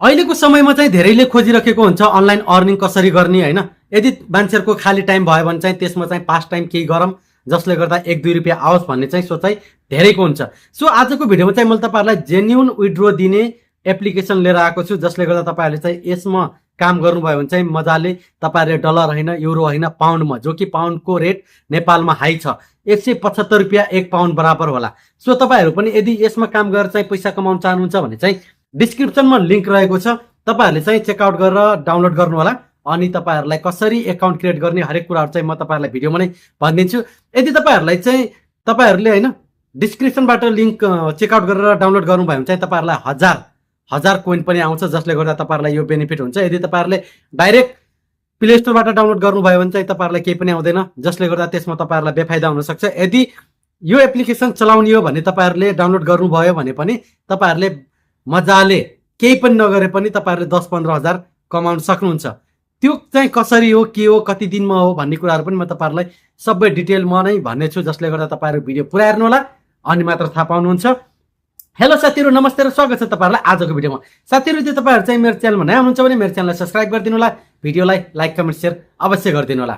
अहिलेको समयमा चाहिँ धेरैले खोजिरहेको हुन्छ अनलाइन अर्निङ कसरी गर्ने हैन। यदि मान्छेहरुको खाली टाइम भयो भने चाहिँ त्यसमा चाहिँ पास टाइम केही गरौँ जसले गर्दा 1-2 रुपैयाँ आओस् भन्ने चाहिँ सोचाइ धेरैको हुन्छ। सो आजको भिडियोमा चाहिँ मैले तपाईहरुलाई जेन्युन विथड्रो दिने एप्लिकेसन लिएर आएको छु जसले गर्दा तपाईहरुले चाहिँ यसमा काम गर्नुभयो भने चाहिँ मजाले तपाईहरुले डलर हैन युरो हैन पाउन्डमा जो कि पाउन्डको रेट नेपालमा हाई छ 175 रुपैयाँ 1 पाउन्ड बराबर होला। सो तपाईहरु पनि यदि यसमा काम गरेर चाहिँ पैसा कमाउन चाहनुहुन्छ भने चाहिँ डिस्क्रिप्सनमा लिंक रहेको छ तपाईहरुले चाहिँ चेकआउट गरेर डाउनलोड गर्नु होला। अनि तपाईहरुलाई कसरी अकाउन्ट क्रिएट गर्ने हरेक कुराहरु चाहिँ म तपाईहरुलाई भिडियोमा नै भनिदिन्छु। यदि तपाईहरुलाई चाहिँ तपाईहरुले हैन डिस्क्रिप्सनबाट लिंक चेकआउट गरेर डाउनलोड गर्नुभयो भने चाहिँ तपाईहरुलाई हजार कोइन पनि आउँछ जसले गर्दा तपाईहरुलाई यो बेनिफिट हुन्छ। यदि तपाईहरुले डाइरेक्ट प्ले स्टोरबाट डाउनलोड गर्नुभयो भने चाहिँ तपाईहरुलाई केही पनि आउँदैन जसले गर्दा त्यसमा तपाईहरुलाई बेफाइदा हुन सक्छ। यदि यो एप्लिकेसन चलाउने हो भने तपाईहरुले डाउनलोड गर्नुभयो भने पनि तपाईहरुले मजाले केही पनि नगरे पनि तपाईहरुले 10-15 हजार कमाउन सक्नुहुन्छ। त्यो चाहिँ कसरी हो के हो कति दिनमा हो भन्ने कुराहरु पनि म तपाईहरुलाई सबै डिटेलमा नै भन्ने छु जसले गर्दा तपाईहरु भिडियो पुरा हेर्नु होला अनि मात्र थाहा पाउनुहुन्छ। हेलो साथीहरु नमस्ते र स्वागत छ तपाईहरुलाई आजको भिडियोमा। साथीहरु यदि तपाईहरु चाहिँ मेरो च्यानलमा नयाँ हुनुहुन्छ भने मेरो च्यानललाई सब्स्क्राइब गरिदिनु होला, भिडियोलाई लाइक कमेन्ट शेयर अवश्य गरिदिनु होला।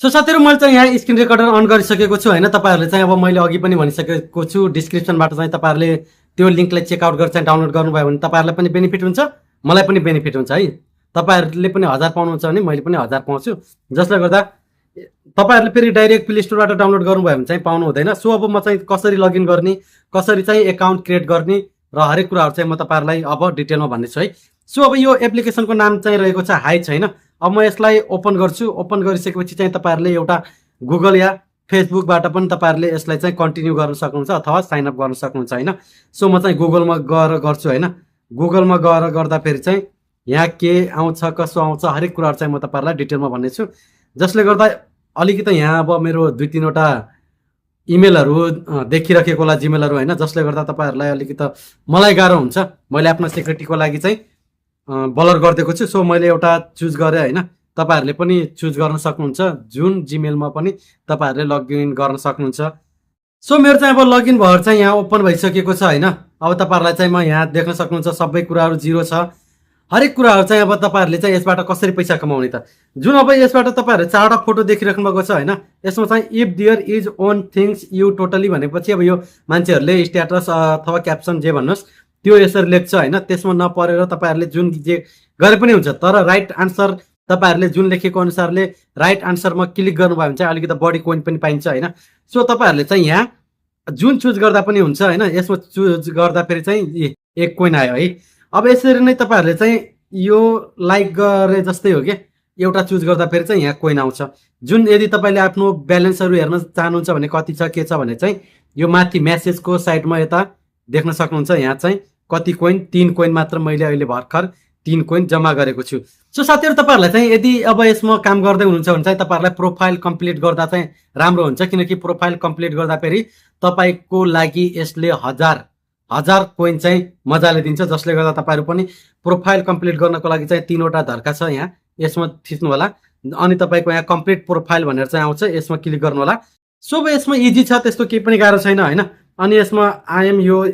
सो साथीहरु मैले चाहिँ यहाँ स्क्रिन रेकर्डर अन गरिसकेको छु हैन। तपाईहरुले चाहिँ अब मैले अघि पनि भनिसकेको छु डिस्क्रिप्सनबाट चाहिँ तपाईहरुले त्यो लिंकलाई चेकआउट गरेर चाहिँ डाउनलोड गर्नुभयो भने तपाईहरुलाई पनि बेनिफिट हुन्छ मलाई पनि बेनिफिट हुन्छ है। तपाईहरुले पनि 1000 पाउनुहुन्छ भने मैले पनि 1000 पाउँछु जसले गर्दा तपाईहरुले फेरि डाइरेक्ट प्ले स्टोरबाट डाउनलोड गर्नुभयो भने चाहिँ पाउनु हुँदैन। सो अब म चाहिँ कसरी लगइन गर्ने कसरी चाहिँ अकाउन्ट क्रिएट गर्ने र हरेक कुराहरु चाहिँ म तपाईहरुलाई अब डिटेलमा भन्ने छु है। सो अब यो एप्लिकेसनको नाम चाहिँ रहेको छ हाइच हैन। अब म यसलाई ओपन गर्छु। ओपन गरिसकेपछि चाहिँ तपाईहरुले एउटा गुगल या फेसबुकबाट पनि तपाईहरुले यसलाई चाहिँ कन्टिन्यू गर्न सक्नुहुन्छ अथवा साइन अप गर्न सक्नुहुन्छ हैन। सो म चाहिँ गुगलमा गएर गर्छु हैन। गुगलमा गएर गर्दा फेरि चाहिँ यहाँ के आउँछ कसो आउँछ हरेक कुराहरु चाहिँ म तपाईहरुलाई डिटेलमा भन्ने छु जसले गर्दा अलिकति यहाँ अब मेरो 2-3 वटा इमेलहरु देखिराखेको होला जिमेलहरु हैन जसले गर्दा तपाईहरुलाई अलिकति मलाई गाह्रो हुन्छ। मैले आफ्नो सिक्युरिटीको लागि चाहिँ ब्लर गरिदिएको छु। सो मैले एउटा चुज गरे हैन। तपाईहरुले पनि चुज गर्न सक्नुहुन्छ जुन जिमेलमा पनि तपाईहरुले लगइन गर्न सक्नुहुन्छ। सो मेरो चाहिँ अब लगइन भएर चाहिँ यहाँ ओपन भइसकेको छ हैन। अब तपाईहरुलाई चाहिँ म यहाँ देख्न सक्नुहुन्छ सबै कुराहरु जिरो छ। हरेक कुराहरु चाहिँ अब तपाईहरुले चाहिँ यसबाट कसरी पैसा कमाउने त जुन अब यसबाट तपाईहरुले चारवटा फोटो देखिराख्नु भएको छ हैन। यसमा चाहिँ if there is own things you totally भनेपछि अब यो मान्छेहरुले स्ट्याटस अथवा क्याप्सन जे भन्नुस् त्यो यसरी लेख्छ हैन। त्यसमा नपरेर तपाईहरुले जुन जे गरे पनि हुन्छ तर राइट आन्सर तपाईहरुले जुन लेखेको अनुसारले राइट आन्सरमा क्लिक गर्नुभयो भने चाहिँ अलिकति बढी कोइन पनि पाइन्छ हैन। सो तपाईहरुले चाहिँ यहाँ जुन चुज गर्दा पनि हुन्छ हैन। यसमा चुज गर्दा फेरि चाहिँ 1 कोइन आयो है। अब यसरी नै तपाईहरुले चाहिँ यो लाइक गरे जस्तै हो के एउटा चुज गर्दा फेरि चाहिँ यहाँ कोइन आउँछ जुन यदि तपाईले आफ्नो ब्यालेन्सहरु हेर्न चाहनुहुन्छ भने कति छ के छ भने चाहिँ यो माथि मेसेजको साइडमा यता देख्न सक्नुहुन्छ। यहाँ चाहिँ कति कोइन 3 कोइन मात्र मैले अहिले भर्खर 3 कोइन जम्मा गरेको छु। सो साथीहरु तपाईहरुलाई चाहिँ यदि अब यसमा काम गर्दै हुनुहुन्छ भने चाहिँ तपाईहरुलाई प्रोफाइल कम्प्लिट गर्दा चाहिँ राम्रो हुन्छ किनकि प्रोफाइल कम्प्लिट गर्दा फेरि तपाईको लागि यसले हजार कोइन चाहिँ मजाले दिन्छ जसले गर्दा तपाईहरु पनि प्रोफाइल कम्प्लिट गर्नको लागि चाहिँ 3 वटा धर्का छ यहाँ यसमा थिच्नु होला अनि तपाईको यहाँ कम्प्लिट प्रोफाइल भनेर चाहिँ आउँछ यसमा क्लिक गर्नु होला। सो यसमा इजी छ त्यस्तो केही पनि गाह्रो छैन हैन। अनि यसमा आइएम यो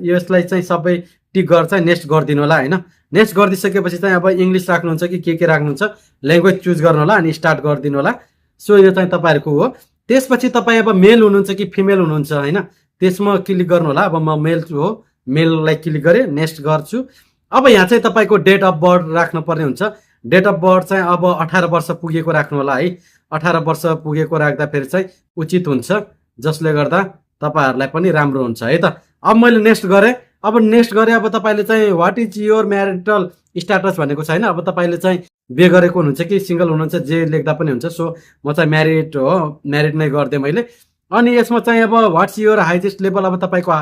यसलाई चाहिँ सबै टिक गरेर चाहिँ नेक्स्ट गरिदिनु होला हैन। नेक्स्ट गरिदिसकेपछि चाहिँ अब इंग्लिश राख्नुहुन्छ कि के राख्नुहुन्छ ल्याङ्ग्वेज चुज गर्नु होला अनि स्टार्ट गरिदिनु होला। सो यो चाहिँ तपाईहरुको हो। त्यसपछि तपाई अब मेल हुनुहुन्छ कि फिमेल हुनुहुन्छ हैन त्यसमा क्लिक गर्नु होला। अब म मेल हो मेललाई क्लिक गरे नेक्स्ट गर्छु। अब यहाँ चाहिँ तपाईको डेट अफ बर्थ राख्नु पर्ने हुन्छ। डेट अफ बर्थ चाहिँ अब 18 वर्ष पुगेको राख्नु होला है। 18 वर्ष पुगेको राख्दा फेरि चाहिँ उचित हुन्छ जसले गर्दा तपाईहरुलाई पनि राम्रो हुन्छ है त। अब मैले नेक्स्ट गरे। अब नेक्स्ट गरे अब तपाईले चाहिँ what is your marital status भनेको छ हैन। अब तपाईले चाहिँ बे गरेको हुनुहुन्छ कि सिंगल हुनुहुन्छ जे लेख्दा पनि हुन्छ। सो म चाहिँ म्यारिड हो म्यारिड नै गर्दै मैले। अनि यसमा चाहिँ अब व्हाट्स योर हाइएस्ट लेभल अब तपाईको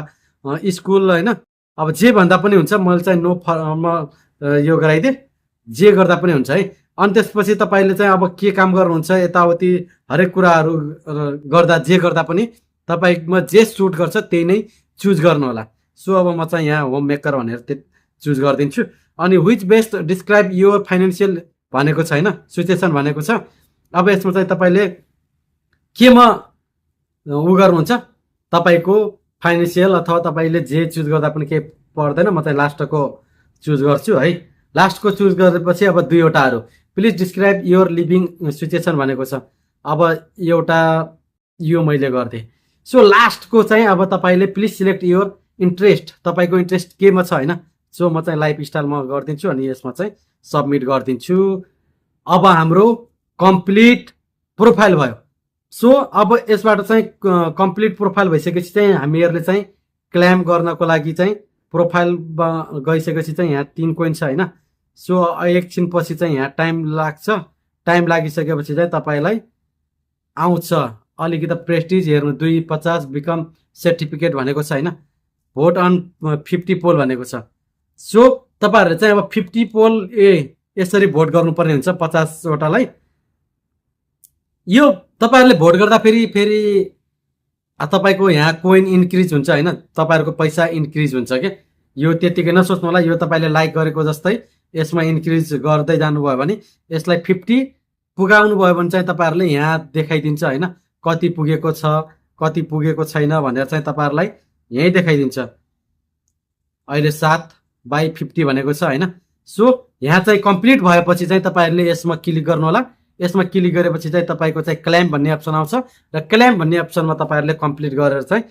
स्कुल हैन अब जे भन्दा पनि हुन्छ। मैले चाहिँ नो यो गराइदे जे गर्दा पनि हुन्छ है। अनि त्यसपछि तपाईले चाहिँ अब के काम गर्नुहुन्छ यताउति हरेक कुराहरु गर्दा जे गर्दा पनि तपाईमा जे सुट गर्छ त्यही नै चुज गर्नु होला। सो अब म चाहिँ यहाँ होम मेकर भनेर चुज गर्दिन्छु। अनि which best describe your financial भनेको छ हैन सिचुएसन भनेको छ। अब यसमा चाहिँ तपाईले केमा उ गर्नुहुन्छ तपाईँको फाइनेन्सियल अथवा तपाईँले जे चुज गर्दा पनि केही पर्दैन। म चाहिँ लास्टको चुज गर्छु है। लास्टको चुज गरेपछि अब दुईवटाहरू please describe your living situation भनेको छ। अब एउटा यो मैले गरिदिएँ। सो लास्टको चाहिँ अब तपाईँले प्लिज सिलेक्ट योर इन्ट्रेस्ट, तपाईँको इन्ट्रेस्ट केमा छ होइन। सो म चाहिँ लाइफ स्टाइलमा गरिदिन्छु अनि यसमा चाहिँ सबमिट गरिदिन्छु। अब हाम्रो कम्प्लिट प्रोफाइल भयो। सो अब यसबाट चाहिँ कम्प्लिट प्रोफाइल भइसकेपछि चाहिँ हामीहरूले चाहिँ क्लेम गर्नको लागि चाहिँ प्रोफाइलमा गइसकेपछि चाहिँ यहाँ 3 कोइन छ होइन। सो एकछिनपछि चाहिँ यहाँ टाइम लाग्छ। टाइम लागिसकेपछि चाहिँ तपाईँलाई आउँछ अलिकति प्रेस्टिज हेर्नु 250 बिकम सर्टिफिकेट भनेको छ होइन। भोट अन 50 पोल भनेको छ। सो तपाईँहरूले चाहिँ अब 50 पोल यसरी भोट गर्नुपर्ने हुन्छ 50वटालाई। यो तपाईँहरूले भोट गर्दा फेरि तपाईँको यहाँ कोइन इन्क्रिज हुन्छ होइन। तपाईँहरूको पैसा इन्क्रिज हुन्छ कि यो त्यतिकै नसोच्नु होला। यो तपाईँले लाइक गरेको जस्तै यसमा इन्क्रिज गर्दै जानुभयो भने यसलाई 50 पुगाउनु भयो भने चाहिँ तपाईँहरूले यहाँ देखाइदिन्छ होइन कति पुगेको छ कति पुगेको छैन भनेर चाहिँ तपाईँहरूलाई यहीँ देखाइदिन्छ। अहिले 7/50 भनेको छ होइन। सो यहाँ चाहिँ कम्प्लिट भएपछि चाहिँ तपाईँहरूले यसमा क्लिक गर्नु होला। यसमा क्लिक गरेपछि चाहिँ तपाईँको चाहिँ क्लेम भन्ने अप्सन आउँछ र क्लेम भन्ने अप्सनमा तपाईँहरूले कम्प्लिट गरेर चाहिँ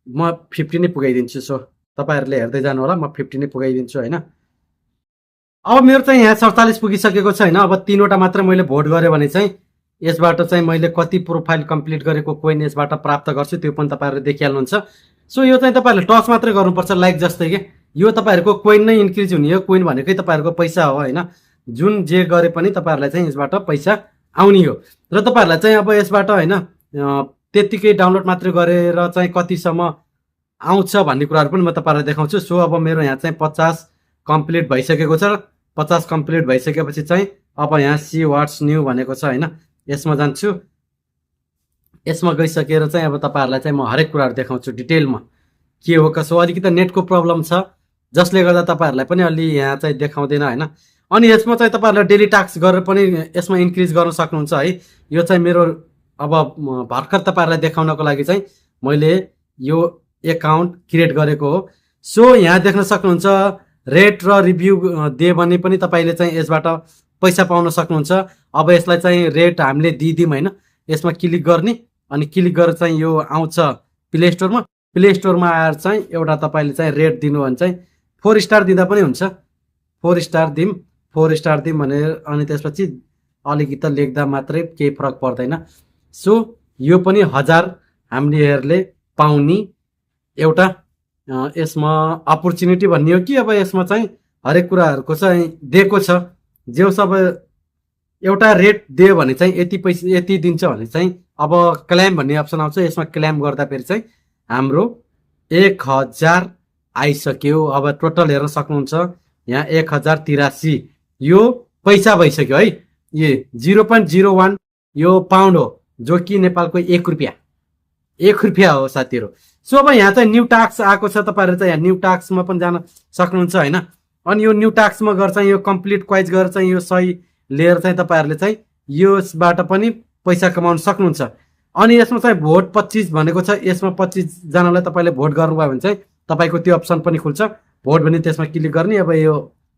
म 50 नै पुगाइदिन्छु। सो तपाईँहरूले हेर्दै जानु होला। म 50 नै पुगाइदिन्छु होइन। अब मेरो चाहिँ यहाँ 47 पुगिसकेको छ होइन। अब 3वटा मात्र मैले भोट गरेँ भने चाहिँ यसबाट चाहिँ मैले कति प्रोफाइल कम्प्लिट गरेको कोइन यसबाट प्राप्त गर्छु त्यो पनि तपाईँहरूले देखिहाल्नुहुन्छ। सो यो चाहिँ तपाईँहरूले टच मात्रै गर्नुपर्छ लाइक जस्तै कि यो तपाईँहरूको कोइन नै इन्क्रिज हुने हो। कोइन भनेकै तपाईँहरूको पैसा हो होइन। जुन जे गरे पनि तपाईँहरूलाई चाहिँ यसबाट पैसा आउने हो र तपाईँहरूलाई चाहिँ अब यसबाट होइन त्यत्तिकै डाउनलोड मात्रै गरेर चाहिँ कतिसम्म आउँछ भन्ने कुराहरू पनि म तपाईँहरूलाई देखाउँछु। सो अब मेरो यहाँ चाहिँ 50 कम्प्लिट भइसकेको छ। 50 कम्प्लिट भइसकेपछि चाहिँ अब यहाँ सी वाट्स न्यू भनेको छ होइन। यसमा जान्छु। यसमा गइसकेर चाहिँ अब तपाईँहरूलाई चाहिँ म हरेक कुराहरू देखाउँछु डिटेलमा के हो कसो। अलिकति नेटको प्रब्लम छ जसले गर्दा तपाईँहरूलाई पनि अलि यहाँ चाहिँ देखाउँदैन होइन। अनि यसमा चाहिँ तपाईँहरूले डेली टास्क गरेर पनि यसमा इन्क्रिज गर्न सक्नुहुन्छ है। यो चाहिँ मेरो अब भर्खर तपाईँहरूलाई देखाउनको लागि चाहिँ मैले यो एकाउन्ट क्रिएट गरेको हो। सो यहाँ देख्न सक्नुहुन्छ रेट र रिभ्यू दिए भने पनि तपाईँले चाहिँ यसबाट पैसा पाउन सक्नुहुन्छ। अब यसलाई चाहिँ रेट हामीले दिइदिउँ होइन। यसमा क्लिक गर्ने अनि क्लिक गरेर चाहिँ यो आउँछ प्ले स्टोरमा। प्ले स्टोरमा आएर चाहिँ एउटा तपाईँले चाहिँ रेट दिनु भने चाहिँ 4 स्टार दिँदा पनि हुन्छ। 4 स्टार दिउँ 4 स्टार दिउँ भनेर अनि त्यसपछि अलिकति लेख्दा मात्रै केही फरक पर्दैन। सो यो पनि 1000 हामीहरूले पाउने एउटा यसमा अपर्च्युनिटी भन्ने हो कि अब यसमा चाहिँ हरेक कुराहरूको चाहिँ दिएको छ। जो सब एउटा रेट दियो भने चाहिँ यति पैसा यति दिन्छ भने चाहिँ अब क्लेम भन्ने अप्सन आउँछ। यसमा क्लेम गर्दाखेरि चाहिँ हाम्रो 1000 आइसक्यो। अब टोटल हेर्न सक्नुहुन्छ यहाँ 1083 यो पैसा भइसक्यो है। ये 0.01 यो पाउन्ड हो जो कि नेपालको 1 रुपियाँ हो साथीहरू। सो अब यहाँ चाहिँ न्यू टास्क आएको छ। तपाईँहरू चाहिँ यहाँ न्यू टास्कमा पनि जान सक्नुहुन्छ होइन। अनि यो न्यू टास्कमा गरेर चाहिँ यो कम्प्लिट क्वाइज गरेर चाहिँ यो सही लिएर चाहिँ तपाईँहरूले चाहिँ यसबाट पनि पैसा कमाउन सक्नुहुन्छ। अनि यसमा चाहिँ भोट 25 भनेको छ। यसमा 25 जनालाई तपाईँले भोट गर्नुभयो भने चाहिँ तपाईँको त्यो अप्सन पनि खुल्छ भोट भने त्यसमा क्लिक गर्ने। अब यो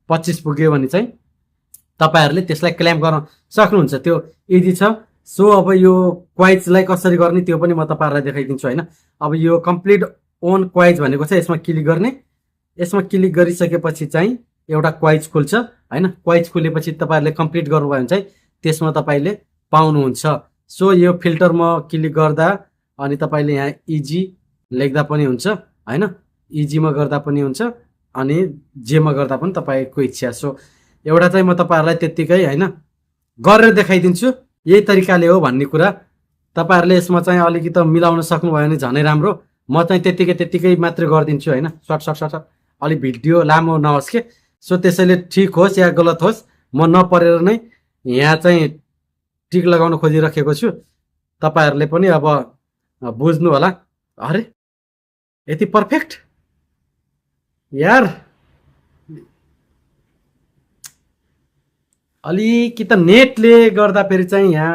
25 पुग्यो भने चाहिँ तपाईँहरूले त्यसलाई क्लेम गर्न सक्नुहुन्छ। त्यो इजी छ। सो अब यो क्वाइजलाई कसरी गर्ने त्यो पनि म तपाईँहरूलाई देखाइदिन्छु होइन। अब यो कम्प्लिट ओन क्वाइज भनेको छ। यसमा क्लिक गर्ने। यसमा क्लिक गरिसकेपछि चाहिँ एउटा क्वाइज खुल्छ होइन। क्वाइज खुलेपछि तपाईँहरूले कम्प्लिट गर्नुभयो भने चाहिँ त्यसमा तपाईँले पाउनुहुन्छ। सो यो फिल्टरमा क्लिक गर्दा अनि तपाईँले यहाँ इजी लेख्दा पनि हुन्छ होइन। इजीमा गर्दा पनि हुन्छ अनि जेमा गर्दा पनि तपाईँको इच्छा। सो एउटा चाहिँ म तपाईँहरूलाई त्यत्तिकै होइन गरेर देखाइदिन्छु यही तरिकाले हो भन्ने कुरा। तपाईँहरूले यसमा चाहिँ अलिकति मिलाउन सक्नुभयो भने झनै राम्रो। म चाहिँ त्यत्तिकै मात्रै गरिदिन्छु होइन। सर्ट अलिक भिडियो लामो नहोस् के। सो त्यसैले ठिक होस् या गलत होस् म नपरेर नै यहाँ चाहिँ टिक लगाउन खोजिराखेको छु। तपाईँहरूले पनि अब बुझ्नु होला। अरे यति पर्फेक्ट यार। अलिकति नेटले गर्दा फेरि चाहिँ यहाँ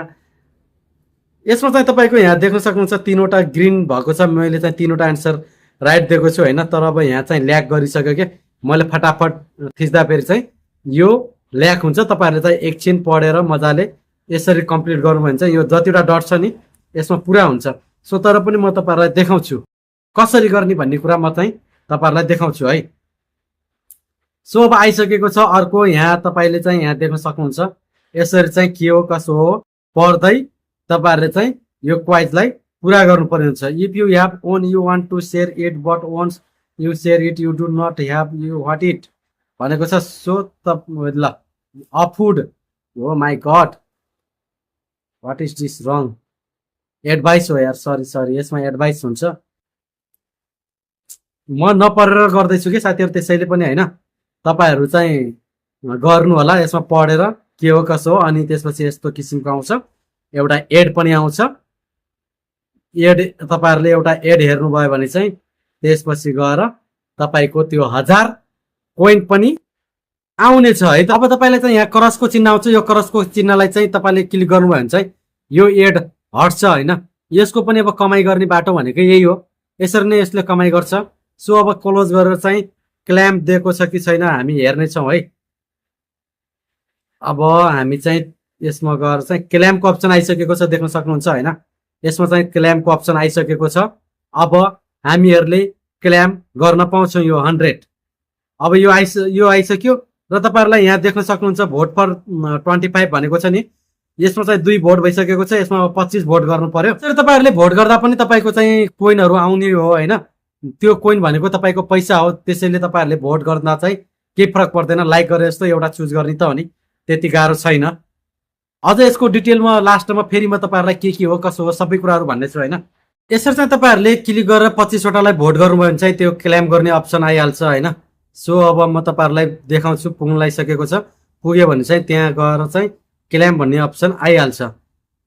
यसमा चाहिँ तपाईँको यहाँ देख्न सक्नुहुन्छ 3वटा ग्रिन भएको छ। मैले चाहिँ 3वटा एन्सर राइट दिएको छु होइन, तर अब यहाँ चाहिँ ल्याग गरिसक्यो क्या। मैले फटाफट थिच्दा फेरि चाहिँ यो ल्याग हुन्छ। तपाईँहरूले चाहिँ एकछिन पढेर मजाले यसरी कम्प्लिट गर्नुभयो भने चाहिँ यो जतिवटा डट छ नि यसमा पुरा हुन्छ। सो तर पनि म तपाईँहरूलाई देखाउँछु कसरी गर्ने भन्ने कुरा म चाहिँ तपाईँहरूलाई देखाउँछु है। सो अब आइसकेको छ अर्को। यहाँ तपाईँले चाहिँ यहाँ देख्न सक्नुहुन्छ यसरी चाहिँ के हो कसो हो पढ्दै तपाईँहरूले चाहिँ यो क्वाइजलाई पुरा गर्नुपर्ने हुन्छ। If you have own you want to share it but once you share it you do not have you what it भनेको छ। सो त ल अफुड हो my god what is this wrong advice हो यार, सरी यसमा एडभाइस हुन्छ। म नपढेर गर्दैछु कि साथीहरू, त्यसैले पनि होइन तपाईँहरू चाहिँ गर्नु होला यसमा पढेर के हो कसो हो। अनि त्यसपछि यस्तो किसिमको आउँछ एउटा एड पनि आउँछ। एड तपाईँहरूले एउटा एड हेर्नुभयो भने चाहिँ त्यसपछि गएर तपाईँको त्यो 1000 कोइन पनि आउनेछ है। अब तपाईँलाई चाहिँ यहाँ क्रसको चिन्ह आउँछ। यो क्रसको चिन्हलाई चाहिँ तपाईँले क्लिक गर्नुभयो भने चाहिँ यो एड हट्छ होइन। यसको पनि अब कमाइ गर्ने बाटो भनेको यही हो, यसरी नै यसले कमाइ गर्छ। सो अब क्लोज गरेर चाहिँ क्लेम दिएको छ कि छैन हामी हेर्नेछौँ है। अब हामी चाहिँ यसमा गएर चाहिँ क्लेमको अप्सन आइसकेको छ देख्न सक्नुहुन्छ होइन। यसमा चाहिँ क्लेमको अप्सन आइसकेको छ। अब हामीहरूले क्लेम गर्न पाउँछौँ यो 100। अब यो आइसक्यो र तपाईँहरूलाई यहाँ देख्न सक्नुहुन्छ भोट फर 25 भनेको छ नि, यसमा चाहिँ 2 भोट भइसकेको छ। यसमा 25 भोट गर्नु पर्यो। तपाईँहरूले भोट गर्दा पनि तपाईँको चाहिँ कोइनहरू आउने हो होइन। त्यो कोइन भनेको तपाईँको पैसा हो, त्यसैले तपाईँहरूले भोट गर्दा चाहिँ केही फरक पर्दैन। लाइक गरेर जस्तो एउटा चुज गर्ने त हो नि, त्यति गाह्रो छैन। अझ यसको डिटेलमा लास्टमा फेरि म तपाईँहरूलाई के हो कसो हो सबै कुराहरू भन्नेछु होइन। यसरी चाहिँ तपाईँहरूले क्लिक गरेर 25वटालाई भोट गर्नुभयो भने चाहिँ त्यो क्लेम गर्ने अप्सन आइहाल्छ होइन। सो अब म तपाईँहरूलाई देखाउँछु पुग्न लागिसकेको छ। पुग्यो भने चाहिँ त्यहाँ गएर चाहिँ क्लेम भन्ने अप्सन आइहाल्छ।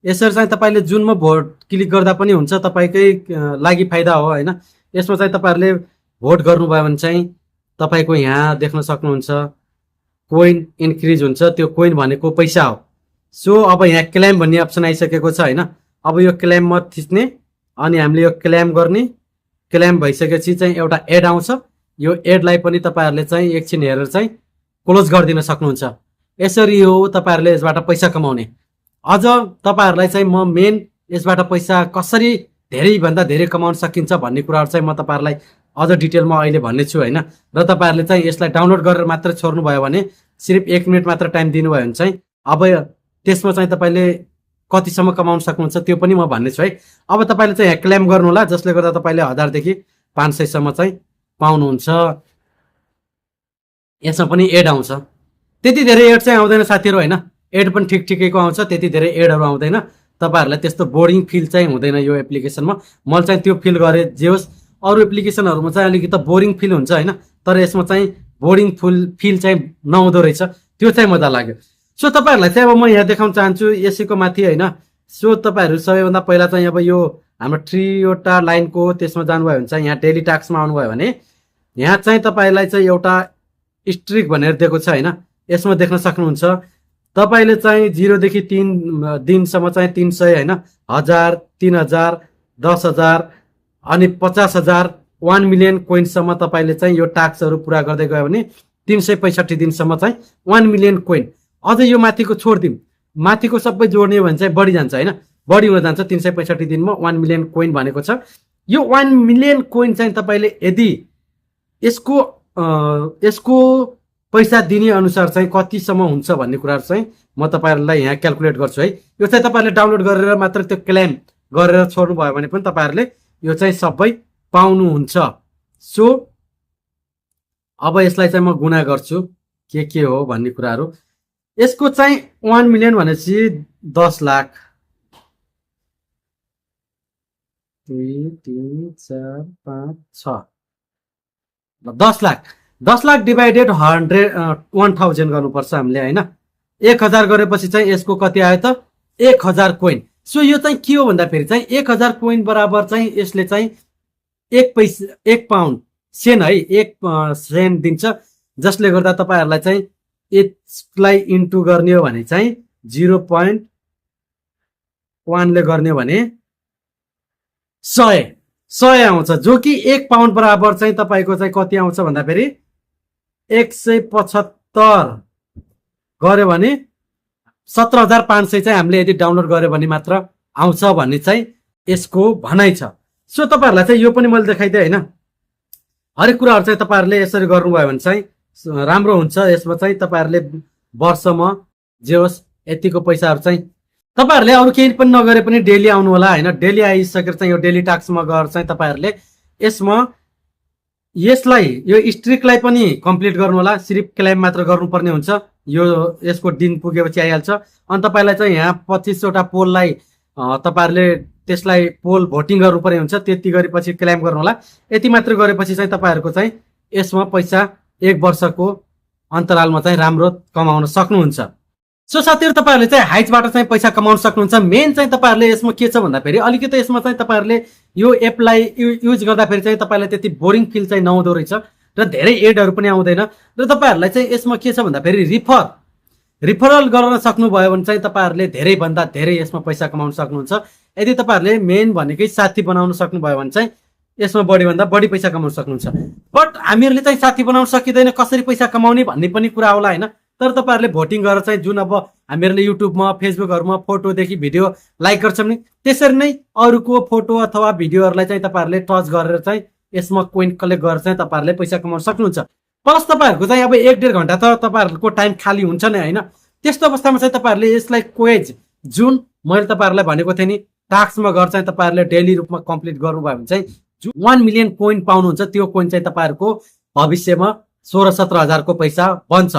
यसरी चाहिँ तपाईँले जुनमा भोट क्लिक गर्दा पनि हुन्छ, तपाईँकै लागि फाइदा हो होइन। यसमा चाहिँ तपाईँहरूले भोट गर्नुभयो भने चाहिँ तपाईँको यहाँ देख्न सक्नुहुन्छ कोइन इन्क्रिज हुन्छ। त्यो कोइन भनेको पैसा हो। सो अब यहाँ क्लेम भन्ने अप्सन आइसकेको छ होइन। अब यो क्लेम मत थिच्ने अनि हामीले यो क्लेम गर्ने। क्लेम भइसकेपछि चाहिँ एउटा एड आउँछ। यो एडलाई पनि तपाईँहरूले चाहिँ एकछिन हेरेर चाहिँ क्लोज गरिदिन सक्नुहुन्छ। यसरी हो तपाईँहरूले यसबाट पैसा कमाउने। अझ तपाईँहरूलाई चाहिँ म मेन यसबाट पैसा कसरी धेरैभन्दा धेरै कमाउन सकिन्छ भन्ने कुराहरू चाहिँ म तपाईँहरूलाई अझ डिटेलमा अहिले भन्ने छु होइन। र तपाईँहरूले चाहिँ यसलाई डाउनलोड गरेर मात्र छोड्नुभयो भने सिर्फ 1 मिनट मात्र टाइम दिनुभयो भने चाहिँ अब त्यसमा चाहिँ तपाईँले कतिसम्म कमाउन सक्नुहुन्छ त्यो पनि म भन्ने छु है। अब तपाईँले चाहिँ यहाँ क्लेम गर्नु होला, जसले गर्दा तपाईँले 1000 देखि 500 सम्म चाहिँ पाउनुहुन्छ। यसमा पनि एड आउँछ। त्यति धेरै एड चाहिँ आउँदैन साथीहरू होइन। एड पनि ठिकठिकैको आउँछ, त्यति धेरै एडहरू आउँदैन। तपाईँहरूलाई त्यस्तो बोरिङ फिल चाहिँ हुँदैन यो एप्लिकेसनमा। मैले चाहिँ त्यो फिल गरेँ। जे होस् अरू एप्लिकेसनहरूमा चाहिँ अलिकति बोरिङ फिल हुन्छ होइन, तर यसमा चाहिँ बोरिङ फिल चाहिँ नहुँदो रहेछ। त्यो चाहिँ मजा लाग्यो। सो तपाईँहरूलाई चाहिँ अब म यहाँ देखाउन चाहन्छु यसैको माथि होइन। सो तपाईँहरू सबैभन्दा पहिला चाहिँ अब यो हाम्रो 3वटा लाइनको त्यसमा जानुभयो भने चाहिँ यहाँ डेली टास्कमा आउनुभयो भने यहाँ चाहिँ तपाईँलाई चाहिँ एउटा स्ट्रिक भनेर दिएको छ होइन। यसमा देख्न सक्नुहुन्छ तपाईँले चाहिँ 0 देखि 3 दिनसम्म चाहिँ 300 होइन, 1000, 3000, 10,000 अनि 50,000, 1 मिलियन कोइनसम्म तपाईँले चाहिँ यो टास्कहरू पुरा गर्दै गयो भने 365 दिनसम्म चाहिँ 1 मिलियन कोइन। अझ यो माथिको छोडिदिउँ, माथिको सबै जोड्ने हो भने चाहिँ बढी जान्छ होइन, बढी हुन जान्छ। 365 दिनमा 1 मिलियन कोइन भनेको छ। यो 1 मिलियन कोइन चाहिँ तपाईँले यदि यसको पैसा दिने अनुसार चाहिँ कतिसम्म हुन्छ भन्ने कुराहरू चाहिँ म तपाईँहरूलाई यहाँ क्यालकुलेट गर्छु है। यो चाहिँ तपाईँहरूले डाउनलोड गरेर मात्र त्यो क्लेम गरेर छोड्नुभयो भने पनि तपाईँहरूले यो चाहिँ सबै पाउनुहुन्छ। सो अब यसलाई चाहिँ म गुणा गर्छु के हो भन्ने कुराहरू। यसको चाहिँ 1 मिलियन भनेपछि 10 लाख 2 3 4 5 6 10 लाख डिभाइडेड 1000 गर्नुपर्छ हामीले होइन। 1000 गरेपछि चाहिँ यसको कति आयो त 1000 कोइन। सो यो चाहिँ के हो भन्दाखेरि चाहिँ 1000 कोइन बराबर चाहिँ यसले चाहिँ 1 पाउन्ड सेन है, 1 सेन दिन्छ। जसले गर्दा तपाईँहरूलाई चाहिँ यसलाई इन्टु गर्ने हो भने चाहिँ 1 ले गर्ने हो भने 100 आउँछ, जो कि 1 पाउन्ड बराबर चाहिँ तपाईँको चाहिँ कति आउँछ भन्दाखेरि 175 गर्यो भने 17,500 चाहिँ हामीले यदि डाउनलोड गर्यो भने मात्र आउँछ भन्ने चाहिँ यसको भनाइ छ। सो तपाईँहरूलाई चाहिँ यो पनि मैले देखाइदिएँ होइन, हरेक कुराहरू चाहिँ तपाईँहरूले यसरी गर्नुभयो भने चाहिँ राम्रो हुन्छ। यसमा चाहिँ तपाईँहरूले वर्षमा जे होस् यतिको पैसाहरू चाहिँ तपाईँहरूले अरू केही पनि नगरे पनि डेली आउनु होला होइन। डेली आइसकेर चाहिँ यो डेली टास्कमा गएर चाहिँ तपाईँहरूले यसमा यसलाई यो स्ट्रिकलाई पनि कम्प्लिट गर्नु होला। सिर्फ क्लेम मात्र गर्नुपर्ने हुन्छ, यो यसको दिन पुगेपछि आइहाल्छ। अनि तपाईँलाई चाहिँ यहाँ 25 वटा पोललाई तपाईँहरूले त्यसलाई पोल भोटिङ गर्नुपर्ने हुन्छ, त्यति गरेपछि क्लेम गर्नु होला। यति मात्र गरेपछि चाहिँ तपाईँहरूको चाहिँ यसमा पैसा 1 वर्षको अन्तरालमा चाहिँ राम्रो कमाउन सक्नुहुन्छ। सो साथीहरू तपाईँहरूले चाहिँ हाइचबाट चाहिँ पैसा कमाउन सक्नुहुन्छ। मेन चाहिँ तपाईँहरूले यसमा के छ भन्दाखेरि अलिकति यसमा चाहिँ तपाईँहरूले यो एपलाई युज गर्दाखेरि चाहिँ तपाईँलाई त्यति बोरिङ फिल चाहिँ नहुँदो रहेछ र धेरै एडहरू पनि आउँदैन। र तपाईँहरूलाई चाहिँ यसमा के छ भन्दाखेरि रिफरल गर्न सक्नुभयो भने चाहिँ तपाईँहरूले धेरैभन्दा धेरै यसमा पैसा कमाउन सक्नुहुन्छ। यदि तपाईँहरूले मेन भनेकै साथी बनाउन सक्नुभयो भने चाहिँ यसमा बढीभन्दा बढी पैसा कमाउन सक्नुहुन्छ। बट हामीहरूले चाहिँ साथी बनाउन सकिँदैन, कसरी पैसा कमाउने भन्ने पनि कुरा होला होइन। तर तपाईँहरूले भोटिङ गरेर चाहिँ जुन अब हामीहरूले युट्युबमा फेसबुकहरूमा फोटोदेखि भिडियो लाइक गर्छौँ नि, त्यसरी नै अरूको फोटो अथवा भिडियोहरूलाई चाहिँ तपाईँहरूले टच गरेर चाहिँ यसमा कोइन कलेक्ट गरेर चाहिँ तपाईँहरूले पैसा कमाउन सक्नुहुन्छ। प्लस तपाईँहरूको चाहिँ अब 1-1.5 घन्टा त तपाईँहरूको टाइम खाली हुन्छ नै होइन। त्यस्तो अवस्थामा चाहिँ तपाईँहरूले यसलाई क्वेज जुन मैले तपाईँहरूलाई भनेको थिएँ नि टास्कमा गएर चाहिँ तपाईँहरूले डेली रूपमा कम्प्लिट गर्नुभयो भने चाहिँ जुन 1 मिलियन कोइन पाउनुहुन्छ, त्यो कोइन चाहिँ तपाईँहरूको भविष्यमा 16-17 हजारको पैसा बन्छ,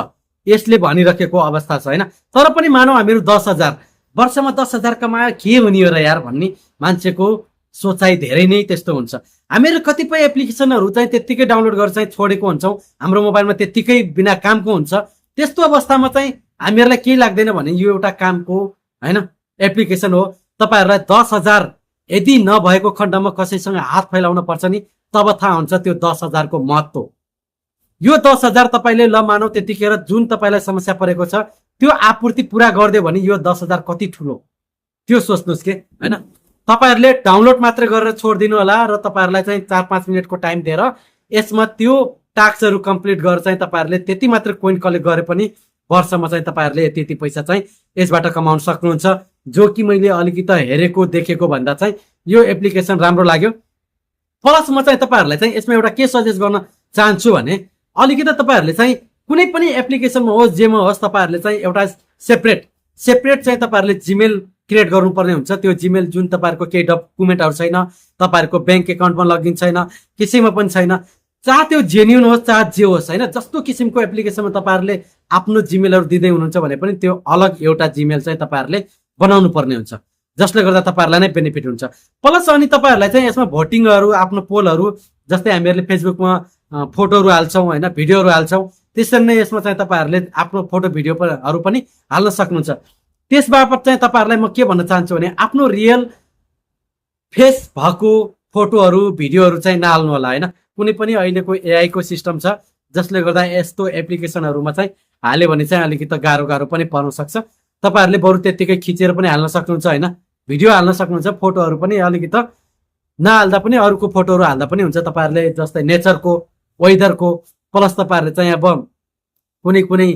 यसले भनिराखेको अवस्था छ होइन। तर पनि मानौ हामीहरू 10,000 वर्षमा 10,000 कमायो के हुने हो र यार भन्ने मान्छेको सोचाइ धेरै नै त्यस्तो हुन्छ। हामीहरू कतिपय एप्लिकेसनहरू चाहिँ त्यत्तिकै डाउनलोड गरेर चाहिँ छोडेको हुन्छौँ, हाम्रो मोबाइलमा त्यत्तिकै बिना कामको हुन्छ। त्यस्तो अवस्थामा चाहिँ हामीहरूलाई केही लाग्दैन भने यो एउटा कामको होइन एप्लिकेसन हो। तपाईँहरूलाई 10,000 यदि नभएको खण्डमा कसैसँग हात फैलाउन पर्छ नि, तब थाहा हुन्छ त्यो 10,000 को महत्त्व। यो 10,000 तपाईँले ल मानौ त्यतिखेर जुन तपाईँलाई समस्या परेको छ त्यो आपूर्ति पुरा गरिदियो भने यो 10,000 कति ठुलो, त्यो सोच्नुहोस् के होइन। तपाईँहरूले डाउनलोड मात्र गरेर छोडिदिनु होला र तपाईँहरूलाई चाहिँ 4-5 मिनटको टाइम दिएर यसमा त्यो टास्कहरू कम्प्लिट गरेर चाहिँ तपाईँहरूले त्यति मात्र कोइन कलेक्ट गरे पनि वर्षमा चाहिँ तपाईँहरूले यति यति पैसा चाहिँ यसबाट कमाउन सक्नुहुन्छ। जो कि मैले अलिकति हेरेको देखेको भन्दा चाहिँ यो एप्लिकेसन राम्रो लाग्यो। प्लस म चाहिँ तपाईँहरूलाई चाहिँ यसमा एउटा के सजेस्ट गर्न चाहन्छु भने अलिकति तपाईँहरूले चाहिँ कुनै पनि एप्लिकेसनमा होस् जेमा होस् तपाईँहरूले चाहिँ एउटा सेपरेट चाहिँ तपाईँहरूले जिमेल क्रिएट गर्नुपर्ने हुन्छ। त्यो जिमेल जुन तपाईँहरूको केही डकुमेन्टहरू छैन, तपाईँहरूको ब्याङ्क एकाउन्टमा लगइन छैन, कसैमा पनि छैन, चाहे त्यो जेन्युन होस् चाहे जे होस् होइन, जस्तो किसिमको एप्लिकेसनमा तपाईँहरूले आफ्नो जिमेलहरू दिँदै हुनुहुन्छ भने पनि त्यो अलग एउटा जिमेल चाहिँ तपाईँहरूले बनाउनु पर्ने हुन्छ, जसले गर्दा तपाईँहरूलाई नै बेनिफिट हुन्छ। प्लस अनि तपाईँहरूलाई चाहिँ यसमा भोटिङहरू आफ्नो पोलहरू जस्तै हामीहरूले फेसबुकमा फोटोहरू हाल्छौँ होइन, भिडियोहरू हाल्छौँ, त्यसरी नै यसमा चाहिँ तपाईँहरूले आफ्नो फोटो भिडियोहरू पनि हाल्न सक्नुहुन्छ। त्यस बापत चाहिँ तपाईँहरूलाई म के भन्न चाहन्छु भने आफ्नो रियल फेस भएको फोटोहरू भिडियोहरू चाहिँ नहाल्नु होला होइन। कुनै पनि अहिलेको एआईको सिस्टम छ जसले गर्दा यस्तो एप्लिकेसनहरूमा चाहिँ हाल्यो भने चाहिँ अलिकति गाह्रो पनि पर्न सक्छ। तपाईँहरूले बरु त्यत्तिकै खिचेर पनि हाल्न सक्नुहुन्छ होइन, भिडियो हाल्न सक्नुहुन्छ, फोटोहरू पनि अलिकति नहाल्दा पनि अरूको फोटोहरू हाल्दा पनि हुन्छ। तपाईँहरूले जस्तै नेचरको, वेदरको, प्लस तपाईँहरूले चाहिँ अब कुनै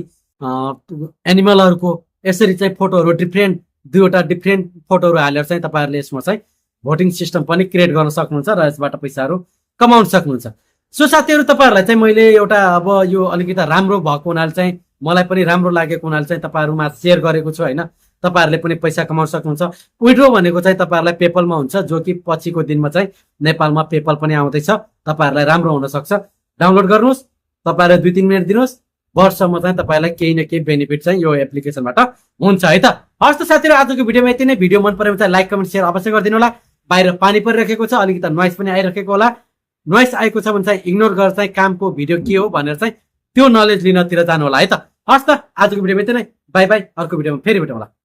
एनिमलहरूको यसरी चाहिँ फोटोहरू डिफ्रेन्ट 2वटा डिफ्रेन्ट फोटोहरू हालेर चाहिँ तपाईँहरूले यसमा चाहिँ भोटिङ सिस्टम पनि क्रिएट गर्न सक्नुहुन्छ र यसबाट पैसाहरू कमाउन सक्नुहुन्छ। सो साथीहरू तपाईँहरूलाई चाहिँ मैले एउटा अब यो अलिकति राम्रो भएको हुनाले चाहिँ मलाई पनि राम्रो लागेको हुनाले चाहिँ तपाईँहरूमा सेयर गरेको छु होइन। तपाईँहरूले पनि पैसा कमाउन सक्नुहुन्छ। विड्रो भनेको चाहिँ तपाईँहरूलाई पेपलमा हुन्छ, जो कि पछिको दिनमा चाहिँ नेपालमा पेपल पनि आउँदैछ, तपाईँहरूलाई राम्रो हुनसक्छ। डाउनलोड गर्नुहोस्, तपाईँहरूले 2-3 मिनट दिनुहोस्, वर्षमा चाहिँ तपाईँलाई केही न केही बेनिफिट चाहिँ यो एप्लिकेसनबाट हुन्छ है त। हस् त साथीहरू, आजको भिडियोमा यति नै। भिडियो मन परेमा चाहिँ लाइक कमेन्ट सेयर अवश्य गरिदिनु होला। बाहिर पानी परिरहेको छ, अलिकति नोइज पनि आइरहेको होला। नोइज आएको छ भने चाहिँ इग्नोर गरेर चाहिँ कामको भिडियो के हो भनेर चाहिँ त्यो नलेज लिनतिर जानु होला है त। हस् त, आजको भिडियोमा यति नै। बाई बाई, अर्को भिडियोमा फेरि भेटौँला।